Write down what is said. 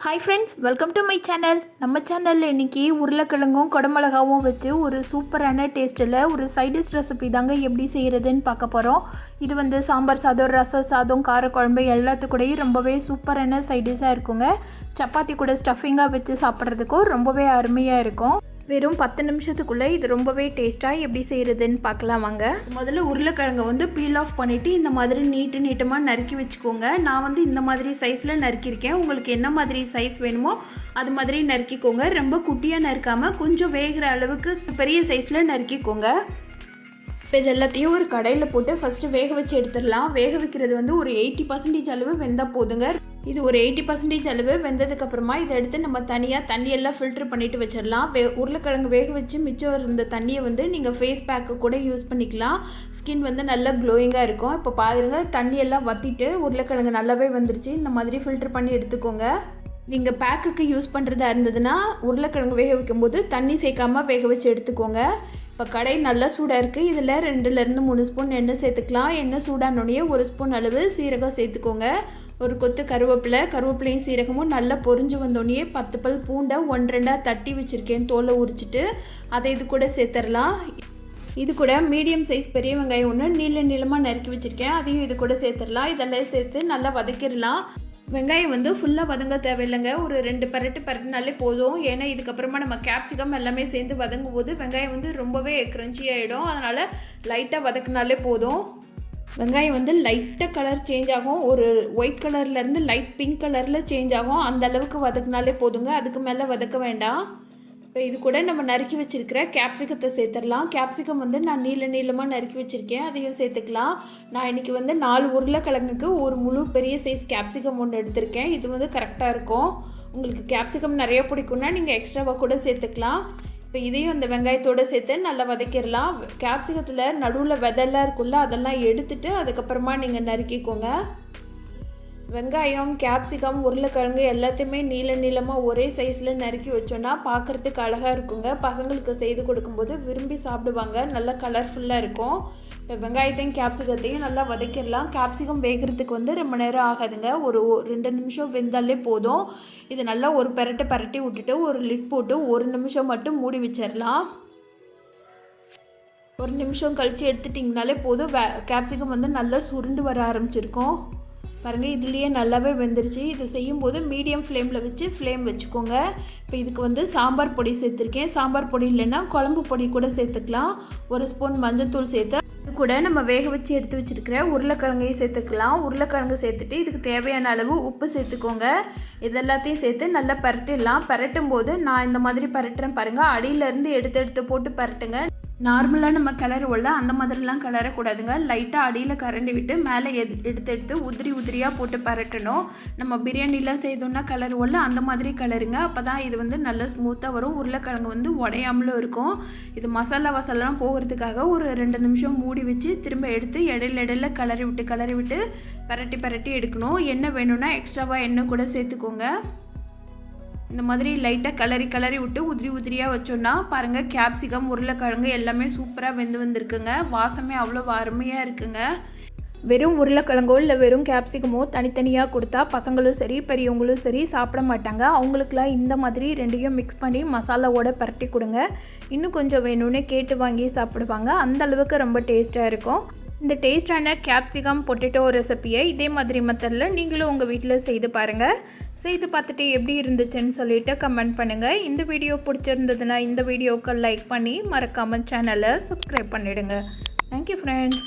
Hi friends, welcome to my channel. நம்ம சேனலில் இன்றைக்கி உருளைக்கிழங்கும் குடமிளகாவும் வச்சு ஒரு சூப்பரான டேஸ்ட்டில் ஒரு சைடிஷ் ரெசிபி தாங்க எப்படி செய்கிறதுன்னு பார்க்க போகிறோம். இது வந்து சாம்பார் சாதம், ரச சாதம், காரக்குழம்பு எல்லாத்துக்கூடையும் ரொம்பவே சூப்பரான சைடிஷாக இருக்குங்க. சப்பாத்தி கூட ஸ்டஃபிங்காக வச்சு சாப்பிட்றதுக்கும் ரொம்பவே அருமையாக இருக்கும். வெறும் 10 நிமிஷத்துக்குள்ளே இது ரொம்பவே டேஸ்ட்டாக எப்படி செய்கிறதுன்னு பார்க்கலாம் வாங்க. முதல்ல உருளைக்கிழங்கை வந்து பீல் ஆஃப் பண்ணிவிட்டு இந்த மாதிரி நீட்டமாக நறுக்கி வச்சுக்கோங்க. நான் வந்து இந்த மாதிரி சைஸில் நறுக்கியிருக்கேன். உங்களுக்கு என்ன மாதிரி சைஸ் வேணுமோ அது மாதிரி நறுக்கிக்கோங்க. ரொம்ப குட்டியாக நறுக்காமல் கொஞ்சம் வேகிற அளவுக்கு பெரிய சைஸில் நறுக்கிக்கோங்க. இப்போ இது எல்லாத்தையும் ஒரு கடையில் போட்டு ஃபஸ்ட்டு வேக வச்சு எடுத்துடலாம். வேக வைக்கிறது வந்து ஒரு 80% அளவு வெந்தால் போதுங்க. இது ஒரு 80% அளவு வெந்ததுக்கப்புறமா இதை எடுத்து நம்ம தனியாக தண்ணியெல்லாம் ஃபில்ட்ரு பண்ணிவிட்டு வச்சிடலாம். உருளைக்கிழங்கு வேக வச்சு மிச்சம் இருந்த தண்ணியை வந்து நீங்கள் ஃபேஸ் பேக்கு கூட யூஸ் பண்ணிக்கலாம். ஸ்கின் வந்து நல்லா க்ளோயிங்காக இருக்கும். இப்போ பாருங்கள், தண்ணியெல்லாம் வற்றிட்டு உருளைக்கிழங்கு நல்லாவே வந்துருச்சு. இந்த மாதிரி ஃபில்ட்ரு பண்ணி எடுத்துக்கோங்க. நீங்கள் பேக்குக்கு யூஸ் பண்ணுறதா இருந்ததுன்னா உருளைக்கிழங்கு வேக வைக்கும்போது தண்ணி சேர்க்காமல் வேக வச்சு எடுத்துக்கோங்க. இப்போ கடை நல்லா சூடாக இருக்குது. இதில் 2லேருந்து 3 ஸ்பூன் எண்ணெய் சேர்த்துக்கலாம். எண்ணெய் சூடானோடனே 1 ஸ்பூன் அளவு சீரகம் சேர்த்துக்கோங்க. ஒரு கொத்து கருவேப்பிலையும் சீரகமும் நல்லா பொரிஞ்சு வந்தோடனே 10 பல் பூண்டை 1-2 தட்டி வச்சுருக்கேன், தோலை உரிச்சிட்டு அதை இது கூட சேர்த்துடலாம். இது கூட மீடியம் சைஸ் பெரிய வெங்காயம் ஒன்று நீளமாக நறுக்கி வச்சுருக்கேன், அதையும் இது கூட சேர்த்துடலாம். இதெல்லாம் சேர்த்து நல்லா வதக்கிடலாம். வெங்காயம் வந்து ஃபுல்லாக வதங்க தேவையில்லைங்க. ஒரு 2 பரட்டுனாலே போதும். ஏன்னா இதுக்கப்புறமா நம்ம கேப்சிகம் எல்லாமே சேர்ந்து வதங்கும் போது வெங்காயம் வந்து ரொம்பவே க்ரன்ச்சி ஆகிடும். அதனால் லைட்டாக வதக்கினாலே போதும். வெங்காயம் வந்து லைட்டாக கலர் சேஞ்ச் ஆகும். ஒரு ஒயிட் கலர்லேருந்து லைட் பிங்க் கலரில் சேஞ்ச் ஆகும். அந்த அளவுக்கு வதக்கினாலே போதுங்க. அதுக்கு மேலே வதக்க வேண்டாம். இப்போ இது கூட நம்ம நறுக்கி வச்சுருக்கிற கேப்சிகத்தை சேர்த்துடலாம். கேப்சிகம் வந்து நான் நீளமாக நறுக்கி வச்சுருக்கேன், அதையும் சேர்த்துக்கலாம். நான் இன்றைக்கி வந்து 4 உருளைக்கிழங்குக்கு ஒரு முழு பெரிய சைஸ் கேப்சிகம் ஒன்று எடுத்திருக்கேன். இது வந்து கரெக்டாக இருக்கும். உங்களுக்கு கேப்சிகம் நிறைய பிடிக்கும்னா நீங்கள் எக்ஸ்ட்ராவாக கூட சேர்த்துக்கலாம். இப்போ இதையும் இந்த வெங்காயத்தோடு சேர்த்து நல்லா வதக்கிடலாம். கேப்சிகத்தில் நடுவில் விதெல்லாம் இருக்குல்ல, அதெல்லாம் எடுத்துட்டு அதுக்கப்புறமா நீங்கள் நறுக்கிக்கோங்க. வெங்காயம், கேப்சிகம், உருளைக்கிழங்கு எல்லாத்தையுமே நீளமாக ஒரே சைஸில் நறுக்கி வச்சோன்னா பார்க்குறதுக்கு அழகாக இருக்குங்க. பசங்களுக்கு செய்து கொடுக்கும்போது விரும்பி சாப்பிடுவாங்க. நல்லா கலர்ஃபுல்லாக இருக்கும். இப்போ வெங்காயத்தையும் கேப்சிகத்தையும் நல்லா வதக்கிடலாம். கேப்சிகம் வேகிறதுக்கு வந்து ரொம்ப நேரம் ஆகாதுங்க. ஒரு 2 நிமிஷம் வெந்தாலே போதும். இது நல்லா ஒரு பரட்டி விட்டுட்டு ஒரு லிட் போட்டு 1 நிமிஷம் மட்டும் மூடி வச்சிடலாம். 1 நிமிஷம் கழித்து எடுத்துட்டிங்கனாலே போதும். கேப்சிகம் வந்து நல்லா சுருண்டு வர ஆரம்பிச்சிருக்கும். பாருங்கள், இதுலேயே நல்லாவே வெந்துருச்சு. இது செய்யும்போது மீடியம் ஃப்ளேமில் வச்சு வச்சுக்கோங்க. இப்போ இதுக்கு வந்து சாம்பார் பொடி சேர்த்துருக்கேன். சாம்பார் பொடி இல்லைன்னா குழம்பு பொடி கூட சேர்த்துக்கலாம். 1 ஸ்பூன் மஞ்சள்தூள் சேர்த்து இது கூட நம்ம வேக வச்சு எடுத்து வச்சுருக்கிற உருளைக்கிழங்கையும் சேர்த்துக்கலாம். உருளைக்கிழங்கு சேர்த்துட்டு இதுக்கு தேவையான அளவு உப்பு சேர்த்துக்கோங்க. இதெல்லாத்தையும் சேர்த்து நல்லா பரட்டிடலாம். பரட்டும் போது நான் இந்த மாதிரி பரட்டுறேன் பாருங்கள். அடியிலேருந்து எடுத்து போட்டு பரட்டுங்க. நார்மலாக நம்ம கிளறுவோம்ல, அந்த மாதிரிலாம் கிளறக்கூடாதுங்க. லைட்டாக அடியில் கரண்டி விட்டு மேலே எடுத்து உதிரியாக போட்டு பரட்டணும். நம்ம பிரியாணிலாம் செய்தோன்னா கிளறுவோம்ல, அந்த மாதிரி கிளறுங்க. அப்போ தான் இது வந்து நல்லா ஸ்மூத்தாக வரும். உருளைக்கிழங்கு வந்து உடையாமலும் இருக்கும். இது மசாலாலாம் போகிறதுக்காக ஒரு 2 நிமிஷம் மூடி வச்சு திரும்ப எடுத்து இடையில கிளறி விட்டு பரட்டி எடுக்கணும். எண்ணெய் வேணும்னா எக்ஸ்ட்ராவாக எண்ணெய் கூட சேர்த்துக்கோங்க. இந்த மாதிரி லைட்டாக கிளறி விட்டு உதிரியாக வச்சோன்னா பாருங்கள், கேப்சிகம், உருளைக்கிழங்கு எல்லாமே சூப்பராக வந்திருக்குங்க. வாசமே அவ்வளோ அருமையாக இருக்குங்க. வெறும் உருளைக்கிழங்கோ இல்லை வெறும் கேப்சிகமோ தனித்தனியாக கொடுத்தா பசங்களும் சரி பெரியவங்களும் சரி சாப்பிட மாட்டாங்க. அவங்களுக்குலாம் இந்த மாதிரி 2யும் மிக்ஸ் பண்ணி மசாலாவோட பரட்டி கொடுங்க. இன்னும் கொஞ்சம் வேணும்னு கேட்டு வாங்கி சாப்பிடுவாங்க. அந்த அளவுக்கு ரொம்ப டேஸ்ட்டாக இருக்கும். இந்த டேஸ்டான கேப்சிகம் பொட்டேட்டோ ரெசிப்பியை இதே மாதிரி மெத்தடில் நீங்களும் உங்கள் வீட்டில் செய்து பாருங்கள். செய்து பார்த்துட்டு எப்படி இருந்துச்சுன்னு சொல்லிவிட்டு கமெண்ட் பண்ணுங்கள். இந்த வீடியோ பிடிச்சிருந்ததுன்னா இந்த வீடியோவுக்கு லைக் பண்ணி மறக்காமல் சேனலை சப்ஸ்கிரைப் பண்ணிவிடுங்க. Thank you friends.